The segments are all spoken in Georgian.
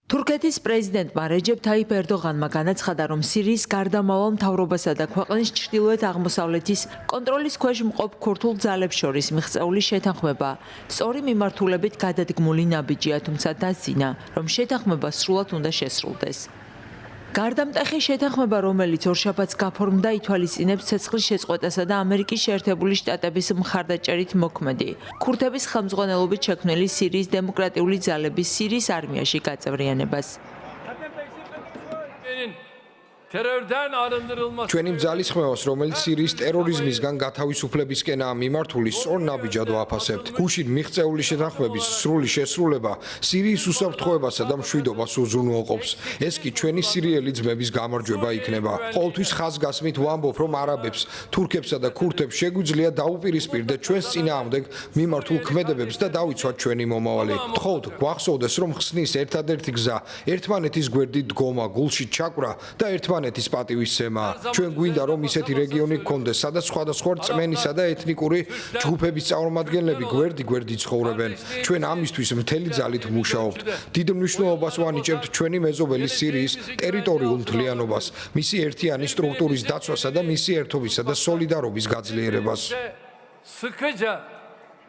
თურქეთის პრეზიდენტმა რეჯეფ თაიფ ერდოღანმა განაცხადა, რომ სირიის გარდამავალ მთავრობასა და ქვეყნის ჩრდილოეთ აღმოსავლეთის კონტროლის ქვეშ მყოფ ქურთულ ძალებს შორის მიღწეული შეთანხმება სწორი მიმართულებით გადადგმული ნაბიჯია, თუმცა დასძინა, რომ შეთანხმება სრულად უნდა შესრულდეს. გარდამტეხი შეთანხმება, რომელიც ორშაბათს გაფორმდა, ითვალისწინებს ცეცხლის შეწყვეტასა და ამერიკის შეერთებული შტატების მხარდაჭერით მოქმედი ქურთების ხელმძღვანელობით შექმნილი სირიის დემოკრატიული ძალების სირიის არმიაში გაწევრიანებას. ჩვენი ძალისხმევას, რომელიც სირიის ტერორიზმისგან გათავისუფლებისკენაა მიმართული, სწორ ნაბიჯად ვაფასებთ. გუშინ მიღწეული შეთანხმების სრული შესრულება სირიის უსაფრთხოებასა და მშვიდობას უზრუნველყოფს. ეს კი ჩვენი სირიელი ძმების გამარჯვება იქნება. ყოველთვის ხაზგასმით ვამბობ, რომ არაბებს, თურქებსა და ქურთებს შეგვიძლია დაუპირისპირდეთ ჩვენს წინააღმდეგ მიმართულ ქმედებებს და დავიცვათ ჩვენი მომავალი. გთხოვთ, გვახსოვდეს, რომ ხსნის ერთადერთი გზა ერთმანეთის გვერდით დგომა, გულში ჩაკვრა და ერთმანეთის პატივისცემა. ჩვენ გვინდა, რომ ისეთი რეგიონი გქონდეს, სადაც სხვადასხვა რწმენისა და ეთნიკური ჯგუფების წარმომადგენლები გვერდი-გვერდით ცხოვრობენ. ჩვენ ამისთვის მთელი ძალით ვმუშაობთ. დიდ მნიშვნელობას ვანიჭებთ ჩვენი მეზობელი სირიის ტერიტორიულ მთლიანობას, მისი ერთიანი სტრუქტურის დაცვასა და მისი ერთობისა და სოლიდარობის გაძლიერებას.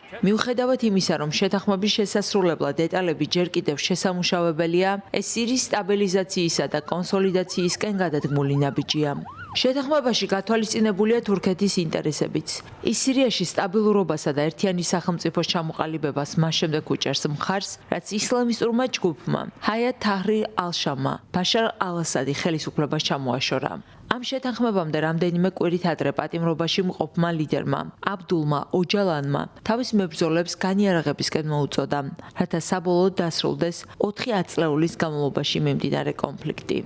მიუხედავად იმისა, რომ შეთანხმების შესასრულებლად დეტალები ჯერ კიდევ შესამუშავებელია, ეს სირიის სტაბილიზაციისა და კონსოლიდაციისკენ გადადგმული ნაბიჯია. შეთანხმებაში გათვალისწინებულია თურქეთის ინტერესებიც. ის სირიაში სტაბილურობასა და ერთიანი სახელმწიფოს ჩამოყალიბებას მას შემდეგ უჭერს მხარს, რაც ისლამისტურმა ჯგუფმა ჰაიათ თაჰრირ ალ-შამმა ბაშარ ალ-ასადი ხელისუფლებას ჩამოაშორა. ამ შეთანხმებამდე რამდენიმე კვირით ადრე პატიმრობაში მყოფმა ლიდერმა აბდულმა ოჯალანმა თავის მებრძოლებს განიარაღებისკენ მოუწოდა, რათა საბოლოოდ დასრულდეს 4 ათწლეულის განმავლობაში მიმდინარე კონფლიქტი.